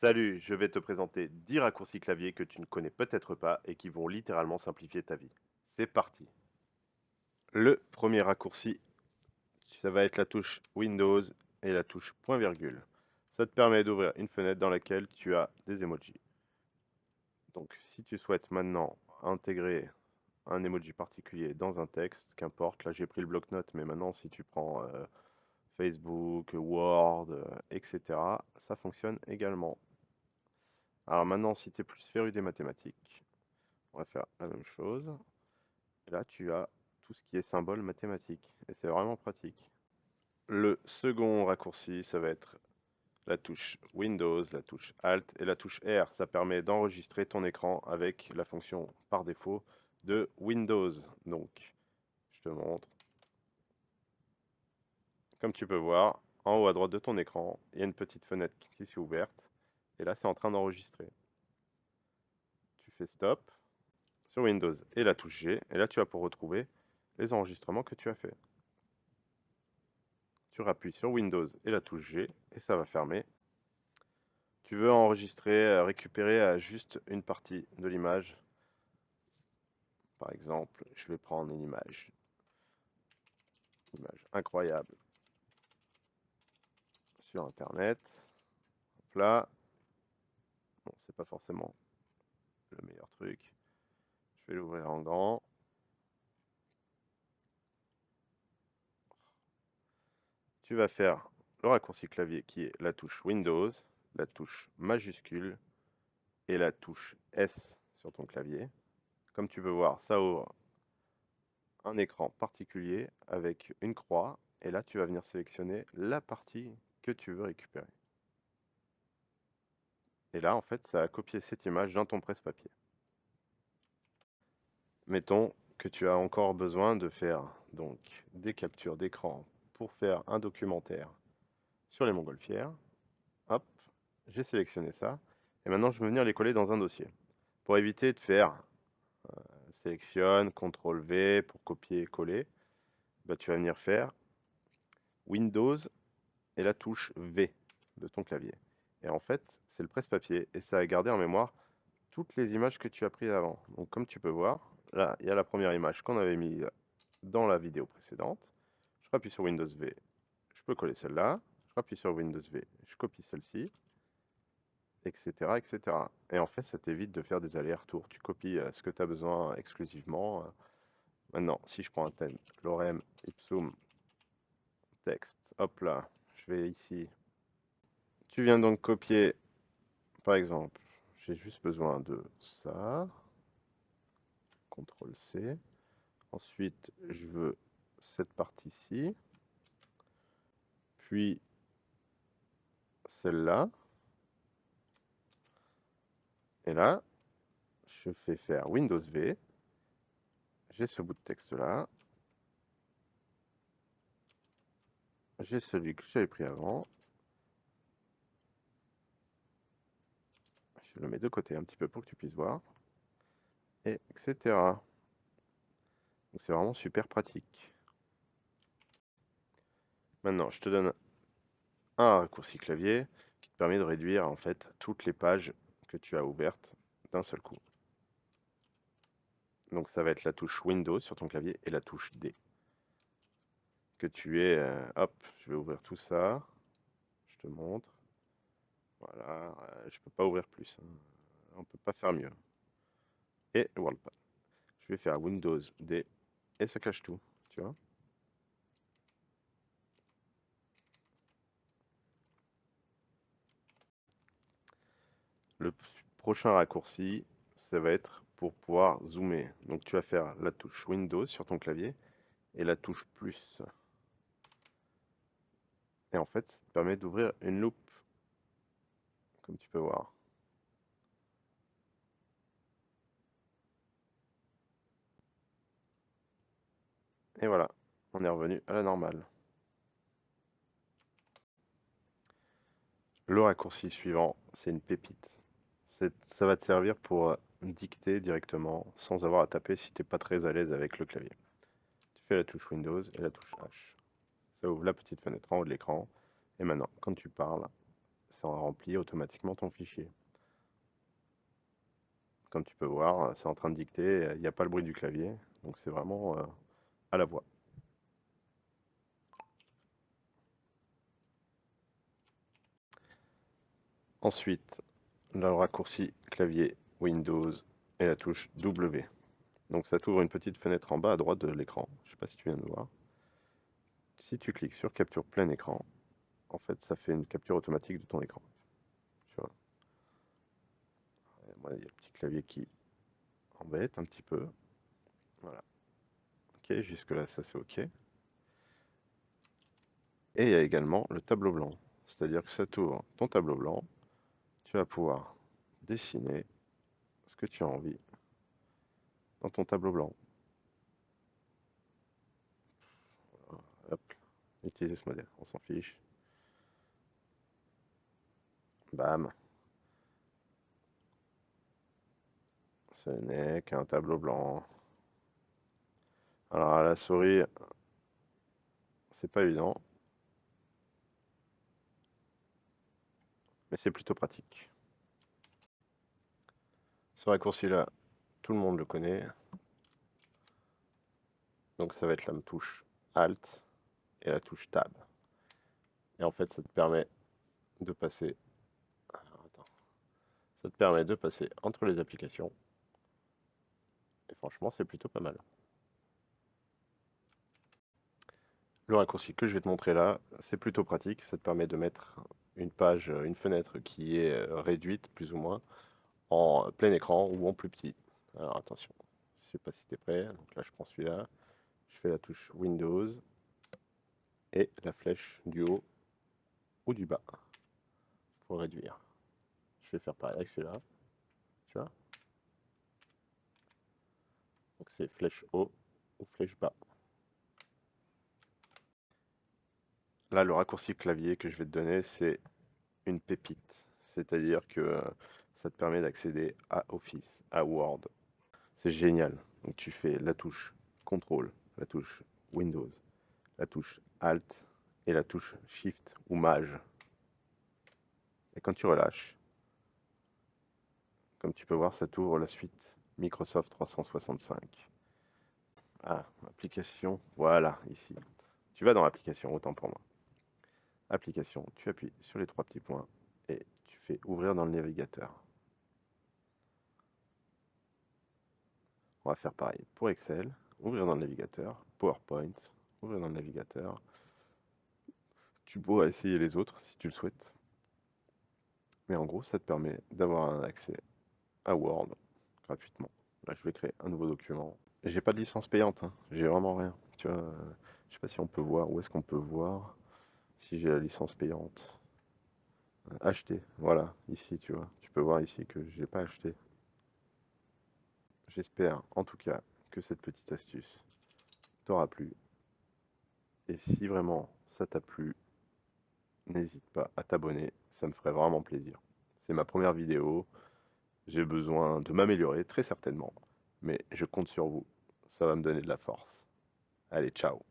Salut, je vais te présenter 10 raccourcis clavier que tu ne connais peut-être pas et qui vont littéralement simplifier ta vie. C'est parti. Le premier raccourci, ça va être la touche Windows et la touche point virgule. Ça te permet d'ouvrir une fenêtre dans laquelle tu as des emojis. Donc si tu souhaites maintenant intégrer un emoji particulier dans un texte, qu'importe, là j'ai pris le bloc-notes, mais maintenant si tu prends Facebook, Word, etc., ça fonctionne également. Alors maintenant, si tu es plus féru des mathématiques, on va faire la même chose. Et là, tu as tout ce qui est symbole mathématique. Et c'est vraiment pratique. Le second raccourci, ça va être la touche Windows, la touche Alt et la touche R. Ça permet d'enregistrer ton écran avec la fonction par défaut de Windows. Donc, je te montre. Comme tu peux voir, en haut à droite de ton écran, il y a une petite fenêtre qui s'est ouverte. Et là, c'est en train d'enregistrer. Tu fais stop sur Windows et la touche G. Et là, tu vas pour retrouver les enregistrements que tu as fait. Tu rappuies sur Windows et la touche G et ça va fermer. Tu veux enregistrer, récupérer juste une partie de l'image. Par exemple, je vais prendre une image incroyable sur Internet. Hop là, bon, c'est pas forcément le meilleur truc. Je vais l'ouvrir en grand. Tu vas faire le raccourci clavier qui est la touche Windows, la touche majuscule et la touche S sur ton clavier. Comme tu peux voir, ça ouvre un écran particulier avec une croix et là tu vas venir sélectionner la partie que tu veux récupérer. Et là en fait ça a copié cette image dans ton presse-papier. Mettons que tu as encore besoin de faire donc des captures d'écran pour faire un documentaire sur les montgolfières. Hop, j'ai sélectionné ça et maintenant je vais venir les coller dans un dossier. Pour éviter de faire sélectionne, CTRL V pour copier et coller, bah, tu vas venir faire Windows et la touche V de ton clavier. Et en fait, c'est le presse-papier et ça a gardé en mémoire toutes les images que tu as prises avant. Donc comme tu peux voir, là, il y a la première image qu'on avait mise dans la vidéo précédente. Je rappuie sur Windows V, je peux coller celle-là. Je rappuie sur Windows V, je copie celle-ci, etc., etc. Et en fait, ça t'évite de faire des allers-retours. Tu copies ce que tu as besoin exclusivement. Maintenant, si je prends un thème, lorem ipsum texte, hop là, je vais ici. Tu viens donc copier. Par exemple, j'ai juste besoin de ça. CTRL C. Ensuite, je veux cette partie-ci. Puis celle-là. Et là, je fais faire Windows V. J'ai ce bout de texte-là. J'ai celui que j'avais pris avant. Je le mets de côté un petit peu pour que tu puisses voir. Et etc. Donc c'est vraiment super pratique. Maintenant, je te donne un raccourci clavier qui te permet de réduire en fait toutes les pages que tu as ouvertes d'un seul coup. Donc ça va être la touche Windows sur ton clavier et la touche D. Que tu es, hop, je vais ouvrir tout ça. Je te montre. Voilà, je peux pas ouvrir plus, hein. On peut pas faire mieux. Et WorldPad. Je vais faire Windows D et ça cache tout, tu vois. Le prochain raccourci, ça va être pour pouvoir zoomer. Donc tu vas faire la touche Windows sur ton clavier et la touche plus. Et en fait, ça te permet d'ouvrir une loupe, comme tu peux voir. Et voilà, on est revenu à la normale. Le raccourci suivant, c'est une pépite. Ça va te servir pour dicter directement sans avoir à taper si t'es pas très à l'aise avec le clavier. Tu fais la touche Windows et la touche H. Ça ouvre la petite fenêtre en haut de l'écran. Et maintenant, quand tu parles, ça remplit automatiquement ton fichier. Comme tu peux voir, c'est en train de dicter, il n'y a pas le bruit du clavier, donc c'est vraiment à la voix. Ensuite, le raccourci clavier Windows et la touche W. Donc ça t'ouvre une petite fenêtre en bas à droite de l'écran. Je sais pas si tu viens de voir. Si tu cliques sur capture plein écran, en fait ça fait une capture automatique de ton écran. Tu vois. Moi, il y a le petit clavier qui embête un petit peu. Voilà. Ok, jusque là ça c'est ok. Et il y a également le tableau blanc. C'est-à-dire que ça t'ouvre ton tableau blanc. Tu vas pouvoir dessiner ce que tu as envie dans ton tableau blanc. Hop, utiliser ce modèle, on s'en fiche. Bam, ce n'est qu'un tableau blanc. Alors à la souris, c'est pas évident, mais c'est plutôt pratique. Ce raccourci-là, tout le monde le connaît. Donc ça va être la touche Alt et la touche Tab. Et en fait, ça te permet de passer. Alors, attends. Ça te permet de passer entre les applications. Et franchement, c'est plutôt pas mal. Le raccourci que je vais te montrer là, c'est plutôt pratique. Ça te permet de mettre une page, une fenêtre qui est réduite, plus ou moins, en plein écran ou en plus petit. Alors attention, je sais pas si tu es prêt. Donc là, je prends celui-là. Je fais la touche Windows et la flèche du haut ou du bas pour réduire. Je vais faire pareil avec celui-là. Tu vois? Donc c'est flèche haut ou flèche bas. Là, le raccourci clavier que je vais te donner, c'est une pépite. C'est-à-dire que ça te permet d'accéder à Office, à Word. C'est génial. Donc tu fais la touche CTRL, la touche Windows, la touche Alt et la touche Shift ou Maj. Et quand tu relâches, comme tu peux voir, ça t'ouvre la suite Microsoft 365. Ah, application, voilà, ici. Tu vas dans application, autant pour moi. Application, tu appuies sur les trois petits points et tu fais ouvrir dans le navigateur. On va faire pareil pour Excel, ouvrir dans le navigateur, PowerPoint, ouvrir dans le navigateur. Tu pourras essayer les autres si tu le souhaites. Mais en gros, ça te permet d'avoir un accès à Word gratuitement. Là, je vais créer un nouveau document. J'ai pas de licence payante, hein. J'ai vraiment rien. Tu vois, je sais pas si on peut voir, où est-ce qu'on peut voir si j'ai la licence payante. Acheter, voilà, ici, tu vois. Tu peux voir ici que j'ai pas acheté. J'espère en tout cas que cette petite astuce t'aura plu. Et si vraiment ça t'a plu, n'hésite pas à t'abonner, ça me ferait vraiment plaisir. C'est ma première vidéo, j'ai besoin de m'améliorer très certainement, mais je compte sur vous, ça va me donner de la force. Allez, ciao!